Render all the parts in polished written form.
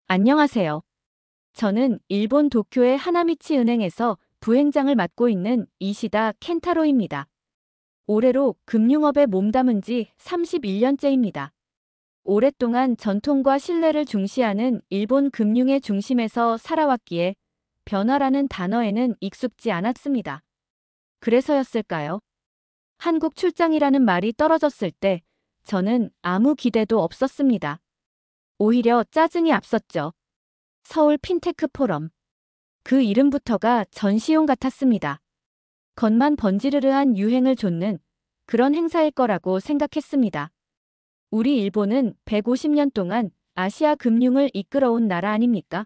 안녕하세요. 저는 일본 도쿄의 하나미치 은행에서 부행장을 맡고 있는 이시다 켄타로입니다. 올해로 금융업에 몸담은 지 31년째입니다. 오랫동안 전통과 신뢰를 중시하는 일본 금융의 중심에서 살아왔기에 변화라는 단어에는 익숙지 않았습니다. 그래서였을까요? 한국 출장이라는 말이 떨어졌을 때 저는 아무 기대도 없었습니다. 오히려 짜증이 앞섰죠. 서울 핀테크 포럼. 그 이름부터가 전시용 같았습니다. 겉만 번지르르한 유행을 좇는 그런 행사일 거라고 생각했습니다. 우리 일본은 150년 동안 아시아 금융을 이끌어온 나라 아닙니까?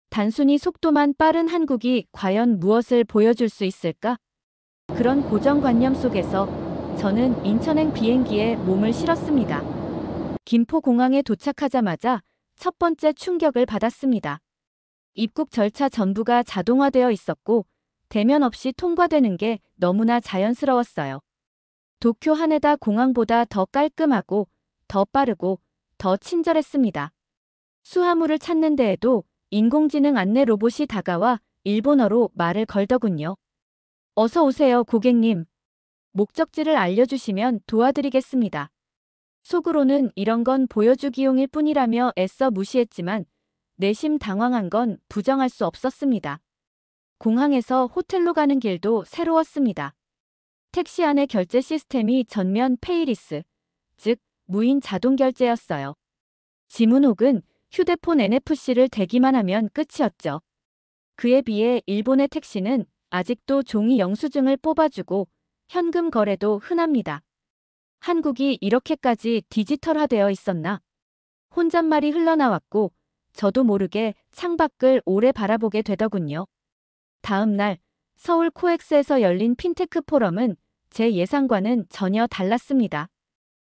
단순히 속도만 빠른 한국이 과연 무엇을 보여줄 수 있을까? 그런 고정관념 속에서 저는 인천행 비행기에 몸을 실었습니다. 김포공항에 도착하자마자 첫 번째 충격을 받았습니다. 입국 절차 전부가 자동화되어 있었고 대면 없이 통과되는 게 너무나 자연스러웠어요. 도쿄 하네다 공항보다 더 깔끔하고 더 빠르고 더 친절했습니다. 수화물을 찾는 데에도 인공지능 안내 로봇이 다가와 일본어로 말을 걸더군요. 어서 오세요, 고객님. 목적지를 알려주시면 도와드리겠습니다. 속으로는 이런 건 보여주기용일 뿐이라며 애써 무시했지만 내심 당황한 건 부정할 수 없었습니다. 공항에서 호텔로 가는 길도 새로웠습니다. 택시 안의 결제 시스템이 전면 페이리스, 즉 무인 자동 결제였어요. 지문 혹은 휴대폰 NFC를 대기만 하면 끝이었죠. 그에 비해 일본의 택시는 아직도 종이 영수증을 뽑아주고 현금 거래도 흔합니다. 한국이 이렇게까지 디지털화되어 있었나? 혼잣말이 흘러나왔고 저도 모르게 창밖을 오래 바라보게 되더군요. 다음 날 서울 코엑스에서 열린 핀테크 포럼은 제 예상과는 전혀 달랐습니다.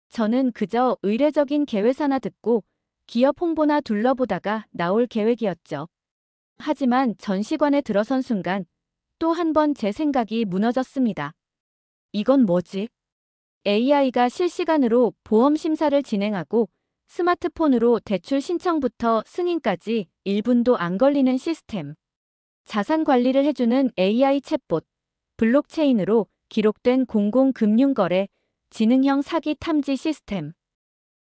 저는 그저 의례적인 개회사나 듣고 기업 홍보나 둘러보다가 나올 계획이었죠. 하지만 전시관에 들어선 순간 또 한 번 제 생각이 무너졌습니다. 이건 뭐지? AI가 실시간으로 보험 심사를 진행하고 스마트폰으로 대출 신청부터 승인까지 1분도 안 걸리는 시스템. 자산 관리를 해주는 AI 챗봇, 블록체인으로 기록된 공공금융거래, 지능형 사기 탐지 시스템.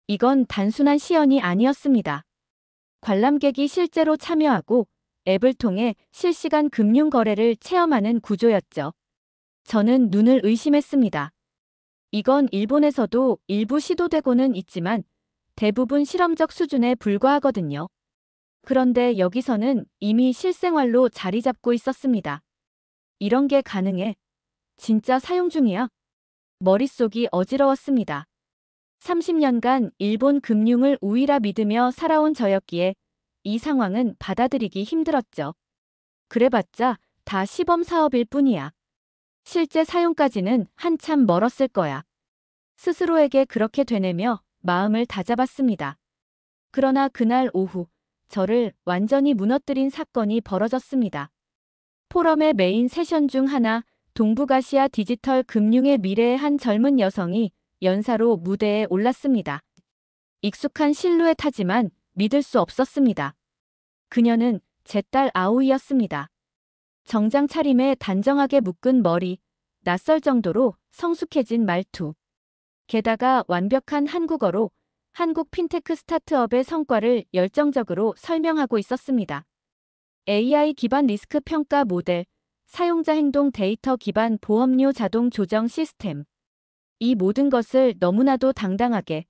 이건 단순한 시연이 아니었습니다. 관람객이 실제로 참여하고 앱을 통해 실시간 금융거래를 체험하는 구조였죠. 저는 눈을 의심했습니다. 이건 일본에서도 일부 시도되고는 있지만 대부분 실험적 수준에 불과하거든요. 그런데 여기서는 이미 실생활로 자리 잡고 있었습니다. 이런 게 가능해? 진짜 사용 중이야? 머릿속이 어지러웠습니다. 30년간 일본 금융을 우위라 믿으며 살아온 저였기에 이 상황은 받아들이기 힘들었죠. 그래봤자 다 시범 사업일 뿐이야. 실제 사용까지는 한참 멀었을 거야. 스스로에게 그렇게 되뇌며 마음을 다잡았습니다. 그러나 그날 오후 저를 완전히 무너뜨린 사건이 벌어졌습니다. 포럼의 메인 세션 중 하나, 동북아시아 디지털 금융의 미래의 한 젊은 여성이 연사로 무대에 올랐습니다. 익숙한 실루엣 하지만 믿을 수 없었습니다. 그녀는 제 딸 아오이였습니다. 정장 차림에 단정하게 묶은 머리, 낯설 정도로 성숙해진 말투. 게다가 완벽한 한국어로 한국 핀테크 스타트업의 성과를 열정적으로 설명하고 있었습니다. AI 기반 리스크 평가 모델, 사용자 행동 데이터 기반 보험료 자동 조정 시스템. 이 모든 것을 너무나도 당당하게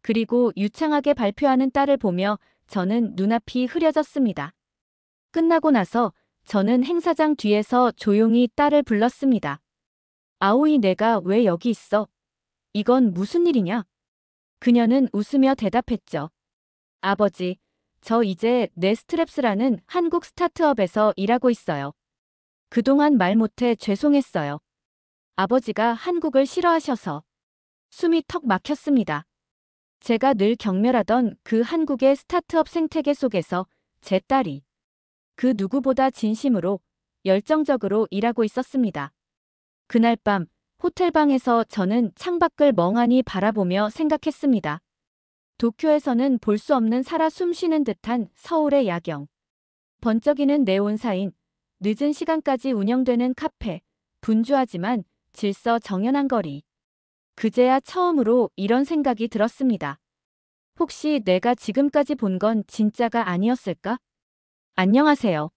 그리고 유창하게 발표하는 딸을 보며 저는 눈앞이 흐려졌습니다. 끝나고 나서 저는 행사장 뒤에서 조용히 딸을 불렀습니다. 아오이, 내가 왜 여기 있어? 이건 무슨 일이냐? 그녀는 웃으며 대답했죠. 아버지, 저 이제 네스트랩스라는 한국 스타트업에서 일하고 있어요. 그동안 말 못해 죄송했어요. 아버지가 한국을 싫어하셔서. 숨이 턱 막혔습니다. 제가 늘 경멸하던 그 한국의 스타트업 생태계 속에서 제 딸이 그 누구보다 진심으로 열정적으로 일하고 있었습니다. 그날 밤 호텔방에서 저는 창밖을 멍하니 바라보며 생각했습니다. 도쿄에서는 볼 수 없는 살아 숨쉬는 듯한 서울의 야경. 번쩍이는 네온사인, 늦은 시간까지 운영되는 카페, 분주하지만 질서 정연한 거리. 그제야 처음으로 이런 생각이 들었습니다. 혹시 내가 지금까지 본 건 진짜가 아니었을까? 안녕하세요.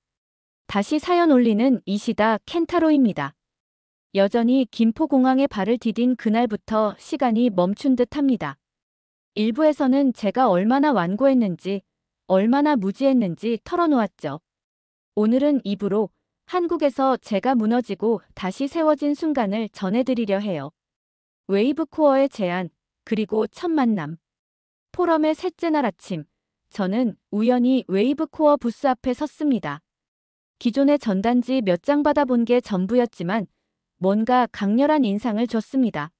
다시 사연 올리는 이시다 켄타로입니다. 여전히 김포공항에 발을 디딘 그날부터 시간이 멈춘 듯합니다. 일부에서는 제가 얼마나 완고했는지, 얼마나 무지했는지 털어놓았죠. 오늘은 2부로 한국에서 제가 무너지고 다시 세워진 순간을 전해드리려 해요. 웨이브 코어의 제안, 그리고 첫 만남. 포럼의 셋째 날 아침, 저는 우연히 웨이브 코어 부스 앞에 섰습니다. 기존의 전단지 몇 장 받아본 게 전부였지만 뭔가 강렬한 인상을 줬습니다.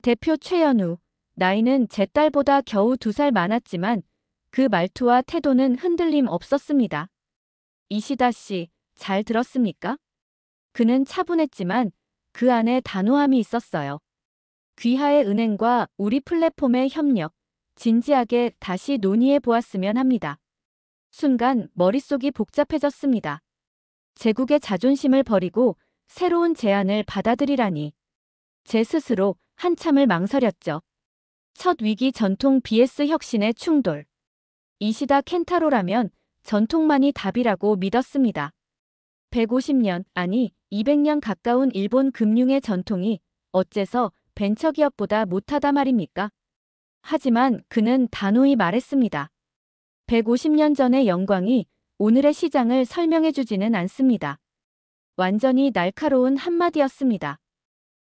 대표 최연우, 나이는 제 딸보다 겨우 2살 많았지만 그 말투와 태도는 흔들림 없었습니다. 이시다 씨, 잘 들었습니까? 그는 차분했지만 그 안에 단호함이 있었어요. 귀하의 은행과 우리 플랫폼의 협력, 진지하게 다시 논의해 보았으면 합니다. 순간 머릿속이 복잡해졌습니다. 제국의 자존심을 버리고 새로운 제안을 받아들이라니. 제 스스로 한참을 망설였죠. 첫 위기 전통 vs 혁신의 충돌. 이시다 켄타로라면 전통만이 답이라고 믿었습니다. 150년, 아니 200년 가까운 일본 금융의 전통이 어째서 벤처기업보다 못하다 말입니까? 하지만 그는 단호히 말했습니다. 150년 전의 영광이 오늘의 시장을 설명해주지는 않습니다. 완전히 날카로운 한마디였습니다.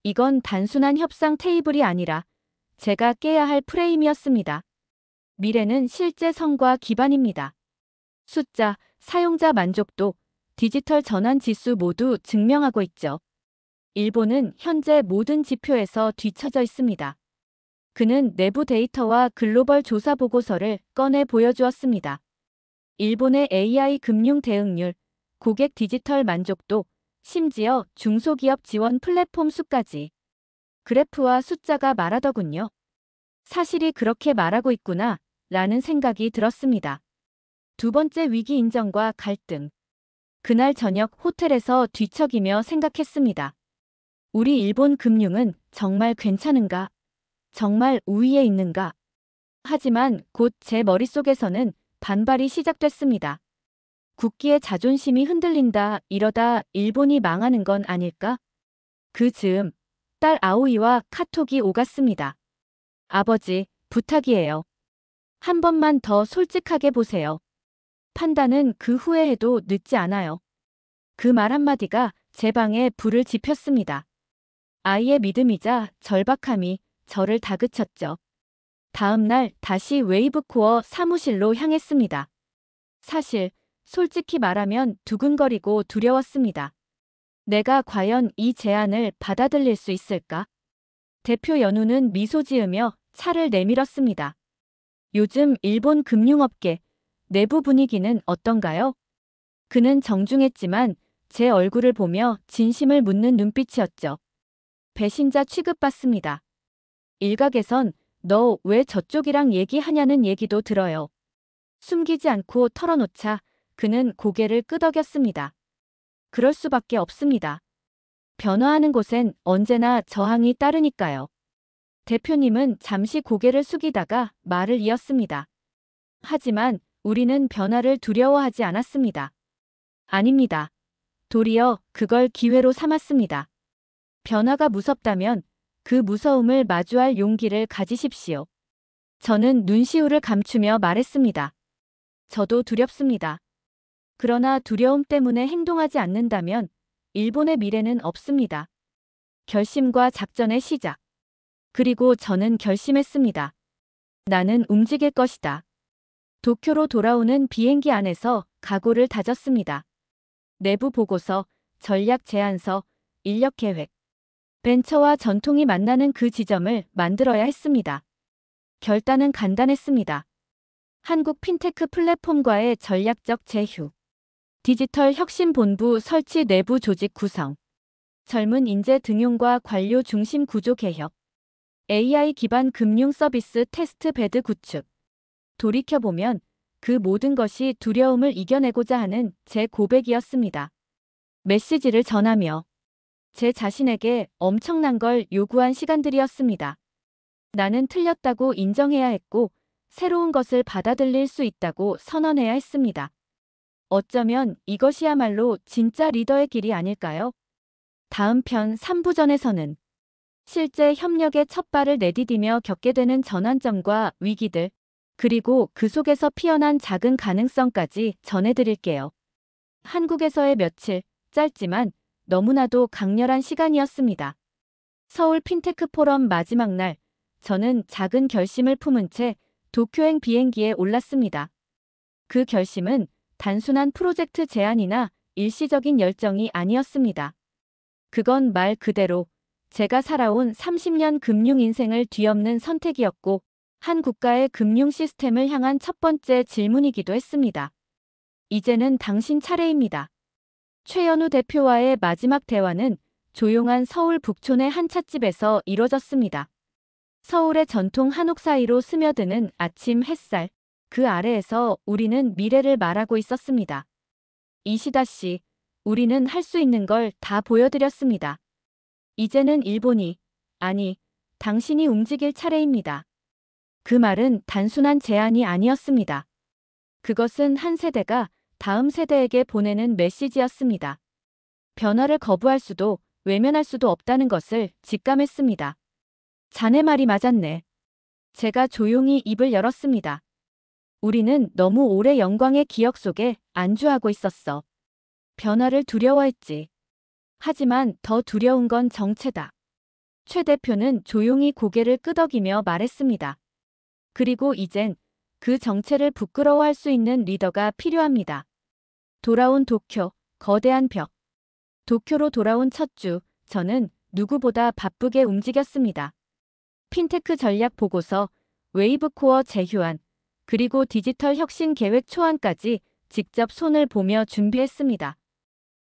이건 단순한 협상 테이블이 아니라 제가 깨야 할 프레임이었습니다. 미래는 실제 성과 기반입니다. 숫자, 사용자 만족도, 디지털 전환 지수 모두 증명하고 있죠. 일본은 현재 모든 지표에서 뒤처져 있습니다. 그는 내부 데이터와 글로벌 조사 보고서를 꺼내 보여주었습니다. 일본의 AI 금융 대응률, 고객 디지털 만족도, 심지어 중소기업 지원 플랫폼 수까지. 그래프와 숫자가 말하더군요. 사실이 그렇게 말하고 있구나, 라는 생각이 들었습니다. 두 번째 위기 인정과 갈등. 그날 저녁 호텔에서 뒤척이며 생각했습니다. 우리 일본 금융은 정말 괜찮은가? 정말 우위에 있는가? 하지만 곧 제 머릿속에서는 반발이 시작됐습니다. 국기의 자존심이 흔들린다, 이러다 일본이 망하는 건 아닐까? 그 즈음, 딸 아오이와 카톡이 오갔습니다. 아버지, 부탁이에요. 한 번만 더 솔직하게 보세요. 판단은 그 후에 해도 늦지 않아요. 그 말 한마디가 제 방에 불을 지폈습니다. 아이의 믿음이자 절박함이 저를 다그쳤죠. 다음 날 다시 웨이브코어 사무실로 향했습니다. 사실, 솔직히 말하면 두근거리고 두려웠습니다. 내가 과연 이 제안을 받아들일 수 있을까? 대표 연우는 미소 지으며 차를 내밀었습니다. 요즘 일본 금융업계 내부 분위기는 어떤가요? 그는 정중했지만 제 얼굴을 보며 진심을 묻는 눈빛이었죠. 배신자 취급받습니다. 일각에선 너 왜 저쪽이랑 얘기하냐는 얘기도 들어요. 숨기지 않고 털어놓자 그는 고개를 끄덕였습니다. 그럴 수밖에 없습니다. 변화하는 곳엔 언제나 저항이 따르니까요. 대표님은 잠시 고개를 숙이다가 말을 이었습니다. 하지만 우리는 변화를 두려워하지 않았습니다. 아닙니다. 도리어 그걸 기회로 삼았습니다. 변화가 무섭다면 그 무서움을 마주할 용기를 가지십시오. 저는 눈시울을 감추며 말했습니다. 저도 두렵습니다. 그러나 두려움 때문에 행동하지 않는다면 일본의 미래는 없습니다. 결심과 작전의 시작. 그리고 저는 결심했습니다. 나는 움직일 것이다. 도쿄로 돌아오는 비행기 안에서 각오를 다졌습니다. 내부 보고서, 전략 제안서, 인력 계획. 벤처와 전통이 만나는 그 지점을 만들어야 했습니다. 결단은 간단했습니다. 한국 핀테크 플랫폼과의 전략적 제휴. 디지털 혁신본부 설치 내부 조직 구성. 젊은 인재 등용과 관료 중심 구조 개혁. AI 기반 금융 서비스 테스트 베드 구축. 돌이켜보면 그 모든 것이 두려움을 이겨내고자 하는 제 고백이었습니다. 메시지를 전하며 제 자신에게 엄청난 걸 요구한 시간들이었습니다. 나는 틀렸다고 인정해야 했고 새로운 것을 받아들일 수 있다고 선언해야 했습니다. 어쩌면 이것이야말로 진짜 리더의 길이 아닐까요? 다음 편 3부전에서는 실제 협력의 첫 발을 내디디며 겪게 되는 전환점과 위기들, 그리고 그 속에서 피어난 작은 가능성까지 전해드릴게요. 한국에서의 며칠, 짧지만 너무나도 강렬한 시간이었습니다. 서울 핀테크 포럼 마지막 날, 저는 작은 결심을 품은 채 도쿄행 비행기에 올랐습니다. 그 결심은 단순한 프로젝트 제안이나 일시적인 열정이 아니었습니다. 그건 말 그대로 제가 살아온 30년 금융 인생을 뒤엎는 선택이었고, 한 국가의 금융 시스템을 향한 첫 번째 질문이기도 했습니다. 이제는 당신 차례입니다. 최연우 대표와의 마지막 대화는 조용한 서울 북촌의 한 찻집에서 이뤄졌습니다. 서울의 전통 한옥 사이로 스며드는 아침 햇살, 그 아래에서 우리는 미래를 말하고 있었습니다. 이시다 씨, 우리는 할 수 있는 걸 다 보여드렸습니다. 이제는 일본이, 아니, 당신이 움직일 차례입니다. 그 말은 단순한 제안이 아니었습니다. 그것은 한 세대가 다음 세대에게 보내는 메시지였습니다. 변화를 거부할 수도 외면할 수도 없다는 것을 직감했습니다. 자네 말이 맞았네. 제가 조용히 입을 열었습니다. 우리는 너무 오래 영광의 기억 속에 안주하고 있었어. 변화를 두려워했지. 하지만 더 두려운 건 정체다. 최 대표는 조용히 고개를 끄덕이며 말했습니다. 그리고 이젠 그 정체를 부끄러워할 수 있는 리더가 필요합니다. 돌아온 도쿄, 거대한 벽. 도쿄로 돌아온 첫 주, 저는 누구보다 바쁘게 움직였습니다. 핀테크 전략 보고서, 웨이브 코어 재휴안, 그리고 디지털 혁신 계획 초안까지 직접 손을 보며 준비했습니다.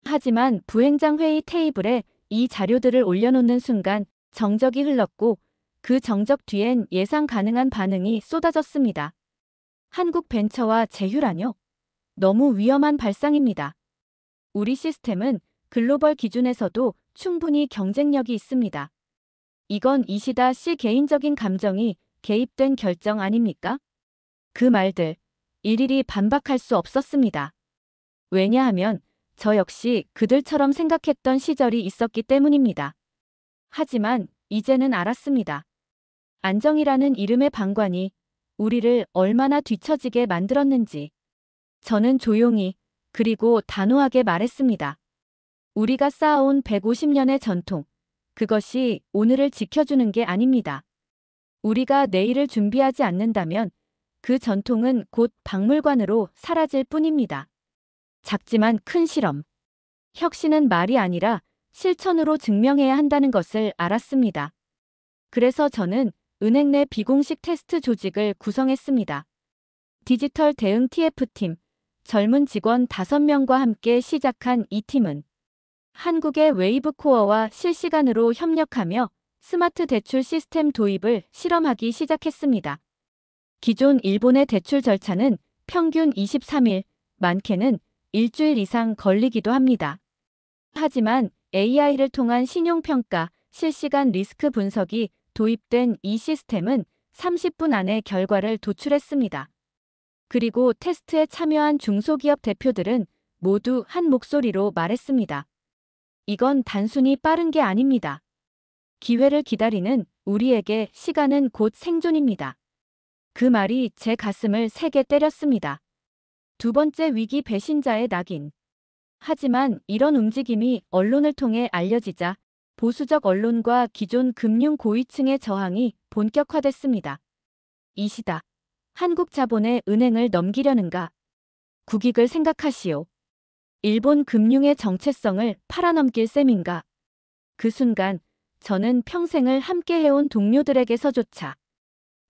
하지만 부행장 회의 테이블에 이 자료들을 올려놓는 순간 정적이 흘렀고 그 정적 뒤엔 예상 가능한 반응이 쏟아졌습니다. 한국 벤처와 제휴라뇨? 너무 위험한 발상입니다. 우리 시스템은 글로벌 기준에서도 충분히 경쟁력이 있습니다. 이건 이시다 씨 개인적인 감정이 개입된 결정 아닙니까? 그 말들, 일일이 반박할 수 없었습니다. 왜냐하면 저 역시 그들처럼 생각했던 시절이 있었기 때문입니다. 하지만 이제는 알았습니다. 안정이라는 이름의 방관이 우리를 얼마나 뒤처지게 만들었는지. 저는 조용히 그리고 단호하게 말했습니다. 우리가 쌓아온 150년의 전통, 그것이 오늘을 지켜주는 게 아닙니다. 우리가 내일을 준비하지 않는다면 그 전통은 곧 박물관으로 사라질 뿐입니다. 작지만 큰 실험. 혁신은 말이 아니라 실천으로 증명해야 한다는 것을 알았습니다. 그래서 저는 은행 내 비공식 테스트 조직을 구성했습니다. 디지털 대응 TF팀, 젊은 직원 5명과 함께 시작한 이 팀은 한국의 웨이브 코어와 실시간으로 협력하며 스마트 대출 시스템 도입을 실험하기 시작했습니다. 기존 일본의 대출 절차는 평균 23일, 많게는 일주일 이상 걸리기도 합니다. 하지만 AI를 통한 신용평가, 실시간 리스크 분석이 도입된 이 시스템은 30분 안에 결과를 도출했습니다. 그리고 테스트에 참여한 중소기업 대표들은 모두 한 목소리로 말했습니다. 이건 단순히 빠른 게 아닙니다. 기회를 기다리는 우리에게 시간은 곧 생존입니다. 그 말이 제 가슴을 세게 때렸습니다. 두 번째 위기 배신자의 낙인. 하지만 이런 움직임이 언론을 통해 알려지자 보수적 언론과 기존 금융 고위층의 저항이 본격화됐습니다. 이시다. 한국 자본의 은행을 넘기려는가? 국익을 생각하시오. 일본 금융의 정체성을 팔아넘길 셈인가? 그 순간 저는 평생을 함께 해온 동료들에게서조차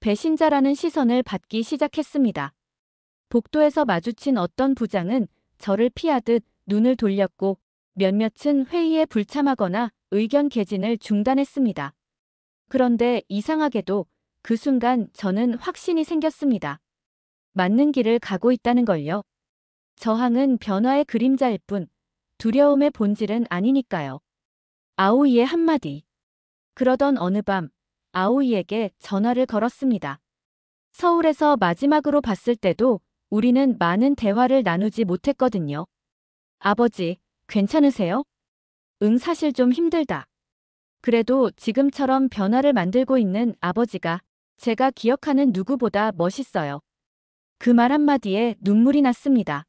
배신자라는 시선을 받기 시작했습니다. 복도에서 마주친 어떤 부장은 저를 피하듯 눈을 돌렸고 몇몇은 회의에 불참하거나 의견 개진을 중단했습니다. 그런데 이상하게도 그 순간 저는 확신이 생겼습니다. 맞는 길을 가고 있다는 걸요. 저항은 변화의 그림자일 뿐 두려움의 본질은 아니니까요. 아오이의 한마디. 그러던 어느 밤 아오이에게 전화를 걸었습니다. 서울에서 마지막으로 봤을 때도 우리는 많은 대화를 나누지 못했거든요. 아버지, 괜찮으세요? 응, 사실 좀 힘들다. 그래도 지금처럼 변화를 만들고 있는 아버지가 제가 기억하는 누구보다 멋있어요. 그 말 한마디에 눈물이 났습니다.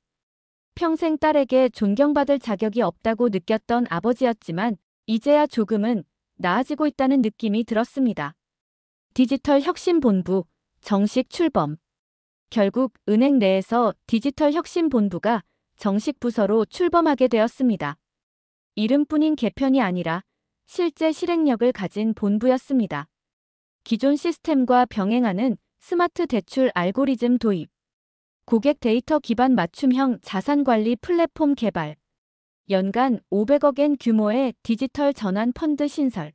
평생 딸에게 존경받을 자격이 없다고 느꼈던 아버지였지만 이제야 조금은 나아지고 있다는 느낌이 들었습니다. 디지털 혁신본부 정식 출범. 결국 은행 내에서 디지털 혁신본부가 정식 부서로 출범하게 되었습니다. 이름뿐인 개편이 아니라 실제 실행력을 가진 본부였습니다. 기존 시스템과 병행하는 스마트 대출 알고리즘 도입, 고객 데이터 기반 맞춤형 자산관리 플랫폼 개발, 연간 500억엔 규모의 디지털 전환 펀드 신설,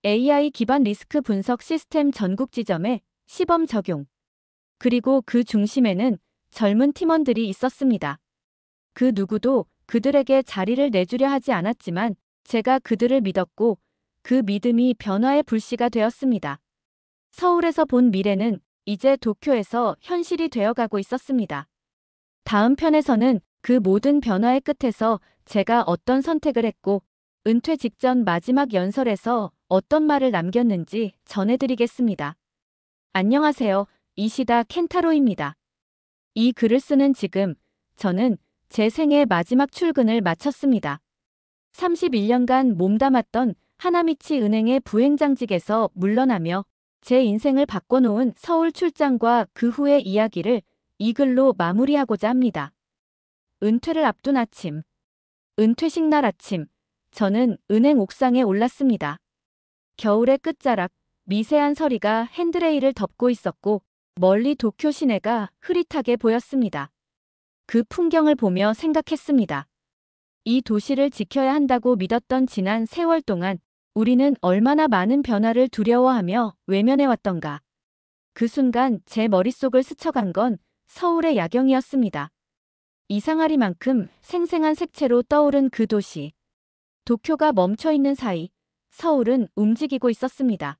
AI 기반 리스크 분석 시스템 전국 지점에 시범 적용. 그리고 그 중심에는 젊은 팀원들이 있었습니다. 그 누구도 그들에게 자리를 내주려 하지 않았지만 제가 그들을 믿었고 그 믿음이 변화의 불씨가 되었습니다. 서울에서 본 미래는 이제 도쿄에서 현실이 되어가고 있었습니다. 다음 편에서는 그 모든 변화의 끝에서 제가 어떤 선택을 했고 은퇴 직전 마지막 연설에서 어떤 말을 남겼는지 전해드리겠습니다. 안녕하세요. 이시다 켄타로입니다. 이 글을 쓰는 지금 저는 제 생애 마지막 출근을 마쳤습니다. 31년간 몸담았던 하나미치 은행의 부행장직에서 물러나며 제 인생을 바꿔놓은 서울 출장과 그 후의 이야기를 이 글로 마무리하고자 합니다. 은퇴를 앞둔 아침. 은퇴식 날 아침. 저는 은행 옥상에 올랐습니다. 겨울의 끝자락, 미세한 서리가 핸드레일을 덮고 있었고 멀리 도쿄 시내가 흐릿하게 보였습니다. 그 풍경을 보며 생각했습니다. 이 도시를 지켜야 한다고 믿었던 지난 세월 동안 우리는 얼마나 많은 변화를 두려워하며 외면해왔던가. 그 순간 제 머릿속을 스쳐간 건 서울의 야경이었습니다. 이상하리만큼 생생한 색채로 떠오른 그 도시. 도쿄가 멈춰있는 사이 서울은 움직이고 있었습니다.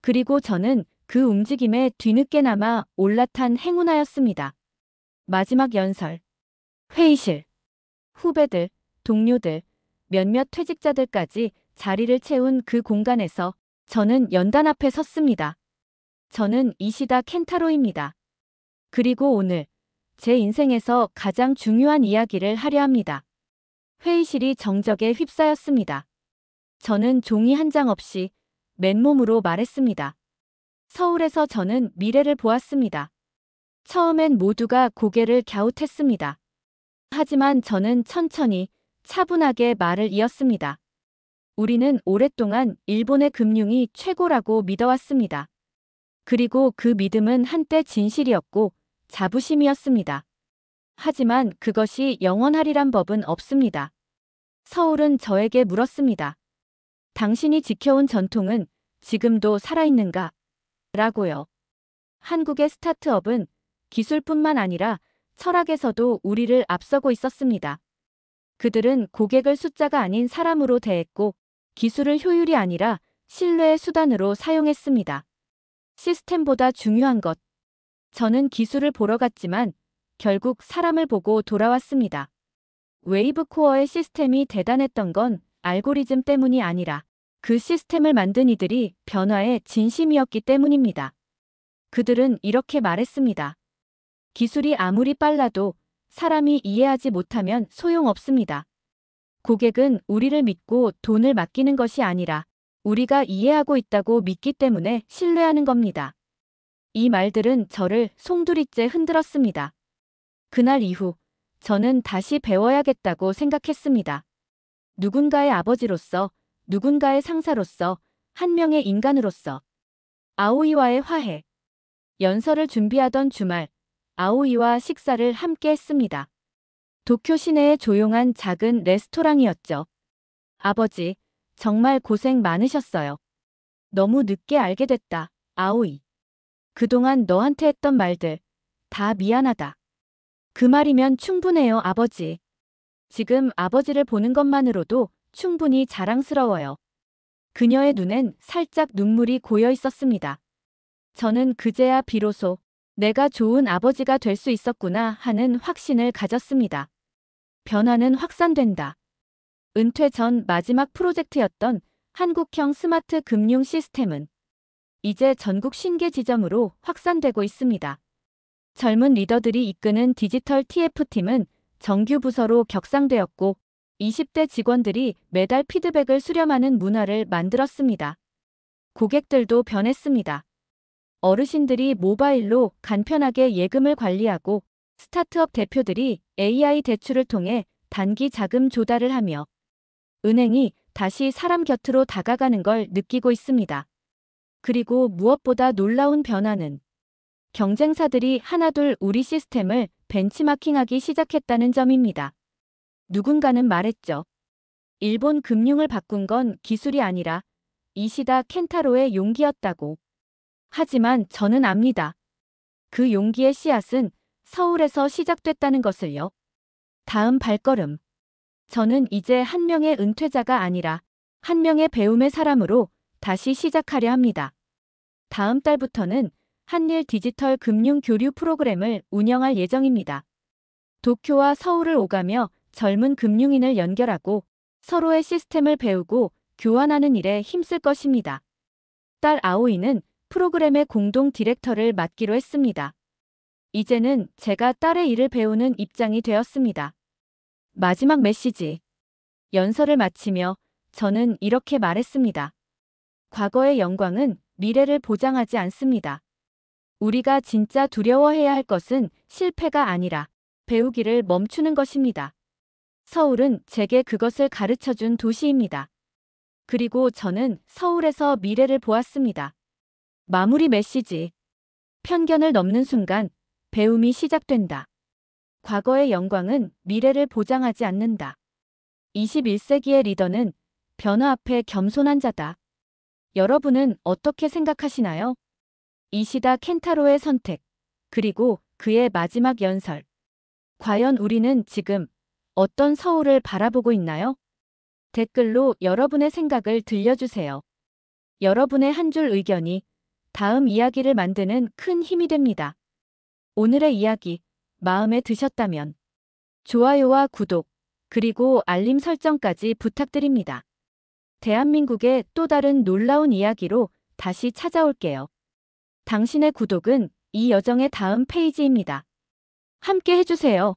그리고 저는 그 움직임에 뒤늦게나마 올라탄 행운아였습니다. 마지막 연설. 회의실. 후배들, 동료들, 몇몇 퇴직자들까지 자리를 채운 그 공간에서 저는 연단 앞에 섰습니다. 저는 이시다 켄타로입니다. 그리고 오늘 제 인생에서 가장 중요한 이야기를 하려 합니다. 회의실이 정적에 휩싸였습니다. 저는 종이 한 장 없이 맨몸으로 말했습니다. 서울에서 저는 미래를 보았습니다. 처음엔 모두가 고개를 갸웃했습니다. 하지만 저는 천천히 차분하게 말을 이었습니다. 우리는 오랫동안 일본의 금융이 최고라고 믿어왔습니다. 그리고 그 믿음은 한때 진실이었고 자부심이었습니다. 하지만 그것이 영원하리란 법은 없습니다. 서울은 저에게 물었습니다. 당신이 지켜온 전통은 지금도 살아있는가? 라고요. 한국의 스타트업은 기술뿐만 아니라 철학에서도 우리를 앞서고 있었습니다. 그들은 고객을 숫자가 아닌 사람으로 대했고 기술을 효율이 아니라 신뢰의 수단으로 사용했습니다. 시스템보다 중요한 것. 저는 기술을 보러 갔지만 결국 사람을 보고 돌아왔습니다. 웨이브 코어의 시스템이 대단했던 건 알고리즘 때문이 아니라 그 시스템을 만든 이들이 변화의 진심이었기 때문입니다. 그들은 이렇게 말했습니다. 기술이 아무리 빨라도 사람이 이해하지 못하면 소용없습니다. 고객은 우리를 믿고 돈을 맡기는 것이 아니라 우리가 이해하고 있다고 믿기 때문에 신뢰하는 겁니다. 이 말들은 저를 송두리째 흔들었습니다. 그날 이후 저는 다시 배워야겠다고 생각했습니다. 누군가의 아버지로서, 누군가의 상사로서, 한 명의 인간으로서. 아오이와의 화해. 연설을 준비하던 주말, 아오이와 식사를 함께 했습니다. 도쿄 시내의 조용한 작은 레스토랑이었죠. 아버지, 정말 고생 많으셨어요. 너무 늦게 알게 됐다, 아오이. 그동안 너한테 했던 말들, 다 미안하다. 그 말이면 충분해요, 아버지. 지금 아버지를 보는 것만으로도 충분히 자랑스러워요. 그녀의 눈엔 살짝 눈물이 고여 있었습니다. 저는 그제야 비로소 내가 좋은 아버지가 될 수 있었구나 하는 확신을 가졌습니다. 변화는 확산된다. 은퇴 전 마지막 프로젝트였던 한국형 스마트 금융 시스템은 이제 전국 신계 지점으로 확산되고 있습니다. 젊은 리더들이 이끄는 디지털 TF팀은 정규 부서로 격상되었고 20대 직원들이 매달 피드백을 수렴하는 문화를 만들었습니다. 고객들도 변했습니다. 어르신들이 모바일로 간편하게 예금을 관리하고 스타트업 대표들이 AI 대출을 통해 단기 자금 조달을 하며 은행이 다시 사람 곁으로 다가가는 걸 느끼고 있습니다. 그리고 무엇보다 놀라운 변화는 경쟁사들이 하나둘 우리 시스템을 벤치마킹하기 시작했다는 점입니다. 누군가는 말했죠. 일본 금융을 바꾼 건 기술이 아니라 이시다 켄타로의 용기였다고. 하지만 저는 압니다. 그 용기의 씨앗은 서울에서 시작됐다는 것을요. 다음 발걸음. 저는 이제 한 명의 은퇴자가 아니라 한 명의 배움의 사람으로 다시 시작하려 합니다. 다음 달부터는 한일 디지털 금융 교류 프로그램을 운영할 예정입니다. 도쿄와 서울을 오가며 젊은 금융인을 연결하고 서로의 시스템을 배우고 교환하는 일에 힘쓸 것입니다. 딸 아오이는 프로그램의 공동 디렉터를 맡기로 했습니다. 이제는 제가 딸의 일을 배우는 입장이 되었습니다. 마지막 메시지. 연설을 마치며 저는 이렇게 말했습니다. 과거의 영광은 미래를 보장하지 않습니다. 우리가 진짜 두려워해야 할 것은 실패가 아니라 배우기를 멈추는 것입니다. 서울은 제게 그것을 가르쳐준 도시입니다. 그리고 저는 서울에서 미래를 보았습니다. 마무리 메시지. 편견을 넘는 순간 배움이 시작된다. 과거의 영광은 미래를 보장하지 않는다. 21세기의 리더는 변화 앞에 겸손한 자다. 여러분은 어떻게 생각하시나요? 이시다 켄타로의 선택, 그리고 그의 마지막 연설. 과연 우리는 지금 어떤 서울을 바라보고 있나요? 댓글로 여러분의 생각을 들려주세요. 여러분의 한 줄 의견이 다음 이야기를 만드는 큰 힘이 됩니다. 오늘의 이야기 마음에 드셨다면 좋아요와 구독, 그리고 알림 설정까지 부탁드립니다. 대한민국의 또 다른 놀라운 이야기로 다시 찾아올게요. 당신의 구독은 이 여정의 다음 페이지입니다. 함께 해주세요.